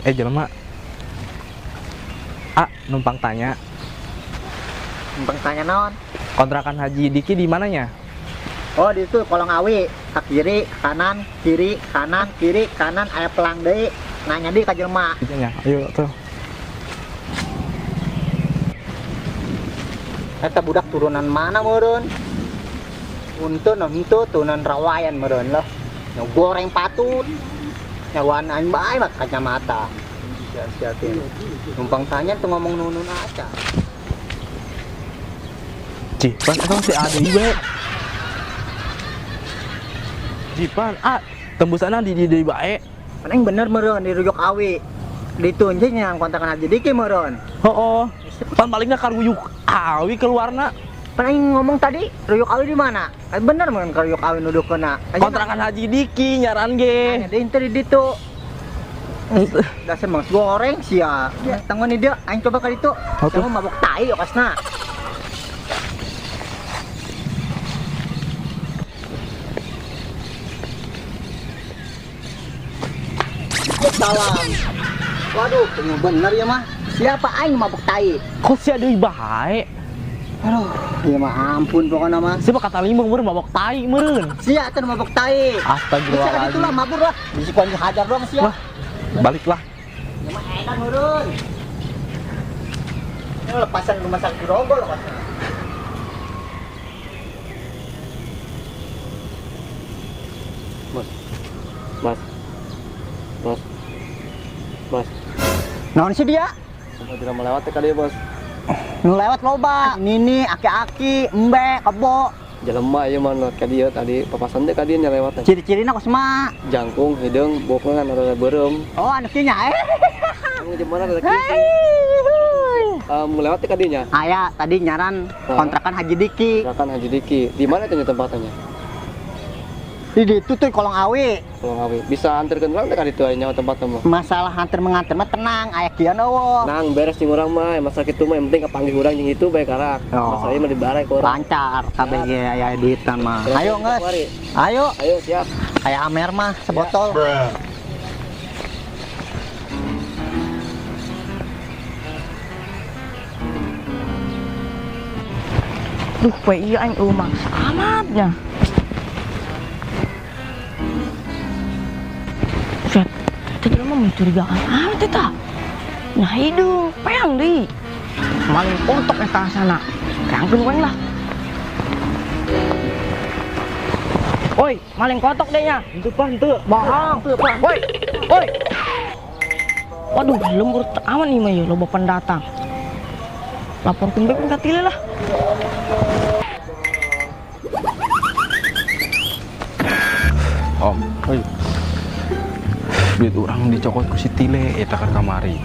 Jelema. Numpang tanya. Numpang tanya naon? Kontrakan Haji Diki di mananya? Oh, di itu Kolong Awi, ke kiri, kanan, kiri, kanan, kiri, kanan, aya pelang deui. Nanya deui ka jelema. Ditanya. Ayo tuh. Eta budak turunan mana meureun? Untuk turunan Rawayan meureun lah. Yang goreng patut. Nyawan aing bae mah kacamata. Sia-sia numpang tanya tuh ngomong nunun aja. Jipan emang si Ade we. Jipan tembusanna di bae. Paling bener meureun di Ruyuk Awi. Ditunjuk yang kontrakan Haji Diki meureun. Hooh. Pan palingna ka Ruyuk Awi keluarna. Paling ngomong tadi Ruyuk Awi di mana? Bener meureun ka Ruyuk Awi nuduhkeuna. Kontrakan Haji Diki nyaran ge. Ada interi di ditu. Dasar mas goreng sia. Tanggung nih dia, aing coba kali itu. Kamu mabok tai okasna. Salam. Waduh, tunggu bener ya mah. Siapa aing mabok tai? Kok sia deui bae? Aduh, ya mah ampun pokoknya mah. Siapa kata limung meureun mabok tai meureun. Sia teh mabok tai. Astagfirullahaladzim. Itulah mabur lah. Bisi kuan dihajar doang sia. Wah, baliklah. Ya mah edan meureun. Ini lepasan rumah sakit Grogol lepasnya. Bos. Naon sih dia? Sumpah tidak melewati kali ya, Bos. Nu lewat loba. Nini, aki-aki, embe, kebo. Jelema ieu mah lewat ka dieu tadi papasan teh ka dieu nya lewat. Ciri-cirina kosma. Jangkung, hidung, bokna kan ada beureum. Oh, anu kieu nya. Kamu jemana ada kieu? Melewati ka dieu nya. Aya tadi nyaran kontrakan Haji Diki. Kontrakan Haji Diki. Di mana teh tempatnya? Di ditu tuh Kolong Awi. Kolong Awi. Bisa anterkeun urang teh ka ditu aya nyawa tempatna mah. Masalah anter menganter mah tenang, aya kieu eueuh. Nang beres jeung urang mah, masalah kitu mah yang penting kapanggih urang jeung itu bae karak. Masalah ieu mah dibarek ka urang. Lancar kabeh ge aya duitan mah. Ayo geus. Ayo. Ayo siap. Aya Amer mah sebotol. Duh, iya aing umang amatnya. Set, tadi mah mencurigakan amat eta. Nah hidung, peang deui. Maling kotok eta sana. Keangkeun wae lah. Woi, maling kotok deh nya. Henteu pan henteu. Bohong. Woi. Woi. Waduh, lembur aman nih mah ya loba pendatang. Laporkeun bae ka tile lah. Om, duit orang dicokot ku si Tile eta ka kamari.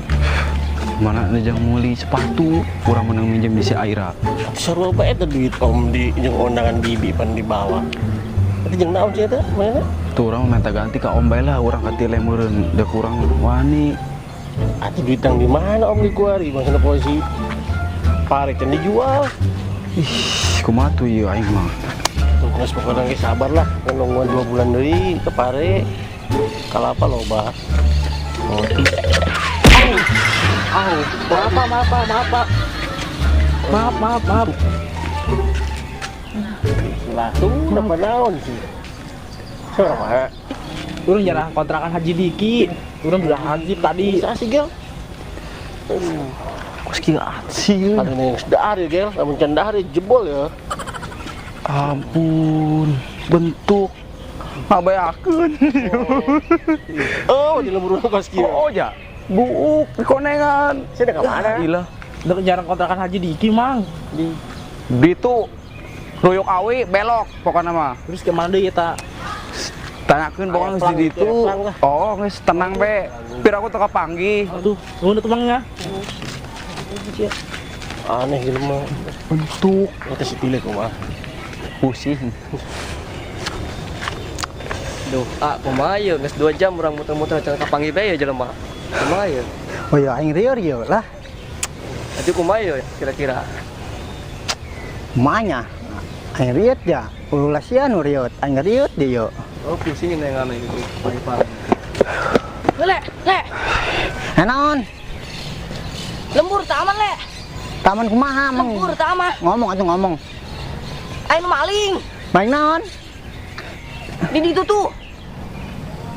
Mana nejang meuli sepatu, urang menang minjem di si Aira. Sarua bae eta duit om di jeung undangan bibi pan dibawa. Tapi jeung naon sih eta? Mana? Tuh urang minta ganti ka Om bae lah, urang ka Tile meureun da kurang wani. Atuh duit yang di mana om dikuari? Maksudna posisi pare can dijual. Ih, kumaha tuh ieu aing mah. Terus pokoknya ge sabar lah, kan nungguan 2 bulan deui ke pare. Kalapa loba. Oh tuh. Maaf. Langsung dapat naon sih. Sama. Urang jarang kontrakan Haji Diki. Urang udah hansip tadi. Bisa sih, Gel. Kos kieu atsieun. Ada yang sedar ya, Gel. Lamun can dahar jebol ya. Ampun, bentuk ngabayakeun. Oh, di lembur kos kieu. Oh ya, buuk konengan. Saya udah kemana? Gila, udah jarang kontrakan Haji Diki mang. Di Itu Ruyuk Awi belok pokoknya mah. Terus kemana deui eta? Tanyakeun pokoknya geus di ditu. Oh, geus tenang be. Pir aku teu kapanggih. Aduh, nuhun atuh mangnya. aneh gitu mah. Bentuk. Kita si Tile kumaha. Pusing. Duh, kumaha ieu geus 2 jam urang muter-muter can kapanggih bae ya jelema. Kumaha ieu? Oh ya aing rieur lah. Atuh kumaha ieu kira-kira? Manya. Aing rieur ya. Ulah sia nu rieur. Aing rieur deui. Oh, pusing yang aneh gitu. Paling-paling. Le. Naon? Lembur tak aman le. Taman kumaha mang? Lembur tak aman. Ngomong atuh ngomong. Ayo maling. Maling naon? Di ditu tuh.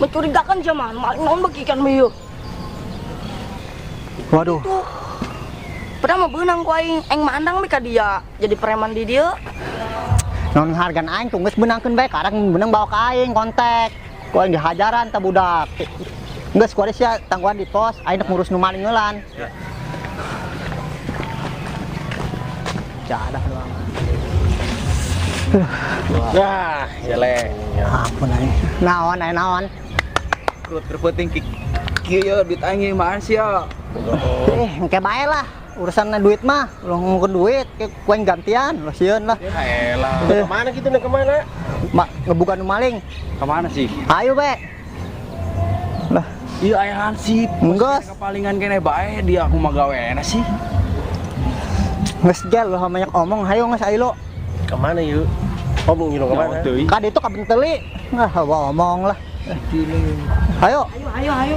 Mencurigakan zaman maling naon bagikan meuh. Waduh. Tuh. Padahal mah beunang ku aing mandang mah ka dia jadi preman di dieu. Non hargan aing tuh geus beunangkeun bae karang beunang bawa ka aing kontak. Ku aing dihajaran ta budak. Geus ku ada sia tangguhan di pos, aing ngurus nu maling ngeulan. Cadah doang. Nah, jelek. Ampun aing. Naon aing naon? Perut kerpeting kieu ya duit aing mah sia. Engke bae lah. Urusan duit mah, lo ngumpulin duit, ku aing gantian, lo sieun lah. Ya elah. Kemana gitu nih kemana? Ngebuka nu maling. Kemana sih? Ayo be. Lah, Iya aya hansip. Enggeus. Kepalingan kene bae dia aku mah gaweana sih. geus gel lo banyak omong, hayo geus ayo lo. Kemana yuk? Ngomong yuk kemana? Ka ditu ka benteli. Nah, omong lah. Ayo. Ayo.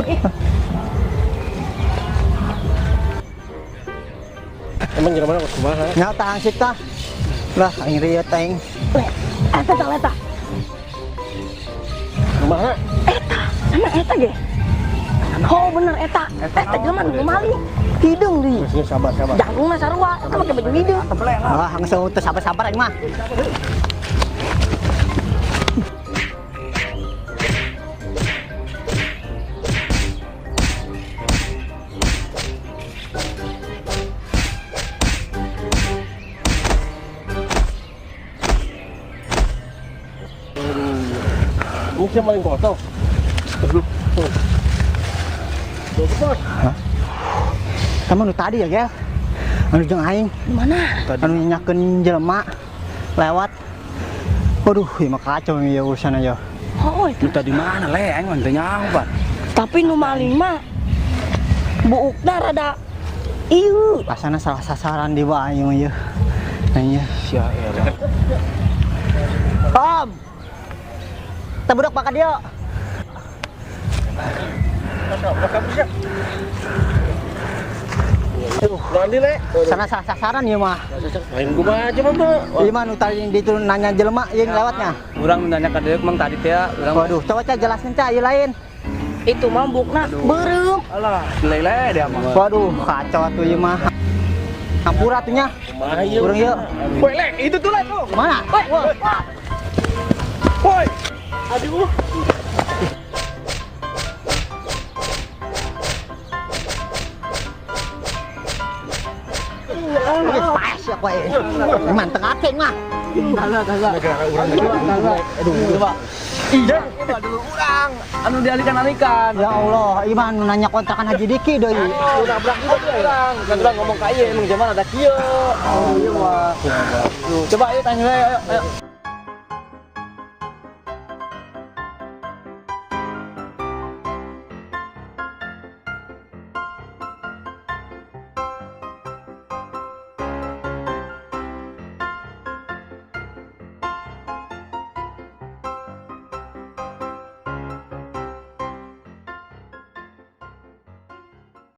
Emang jalan mana kemana? Nya tah hansip tah. Lah, aing rieu teh. Eta. Kemana? Emang eta ge? Oh bener eta jelema nu maling. Hidung di. Sabar. Jangkungna sarua, eta make baju hidung. Ah, geus teu sabar-sabar aing mah. Ini siapa maling kosong? Kamu nu tadi ya, gel? Anu jeung aing, Di mana? anu nyakeun jelema lewat. Waduh, ieu mah kacau ieu urusan aja. Oh, itu. Kita di mana le? Aing mah teu nyaho, Pak. Tapi nu maling mah buukna rada ieu. Rasana salah sasaran di bawah aing mah ieu. Nya. Sia elah. Om. Teh budak bakal dia. Nanti le. Sana salah sasaran ieu mah. Main gua aja mah. Ieu mah nu tadi ditu nanya jelema ieu lewatnya. Urang nanya ka deuk mang tadi teh urang. Waduh, coba cah jelaskeun cah ieu lain. Itu mah buukna beureum. Alah, lele dia mah. Waduh, kacau atuh ieu mah. Hampura atuh nya. Kumaha yuk? Urang ieu. Woi, le, itu tuh le tuh. Mana? Woi. Aduh. Pas ya kowe. Manteng ake mah. Aduh, Pak. Iya, dulu urang anu dialikan-alikan. Ya Allah, iman nanya kontrakan Haji Diki deui. Udah berak juga tuh urang. Kan ngomong ka ieu emang zaman ada kieu. Oh iya, Pak. Coba ayo tanya ayo.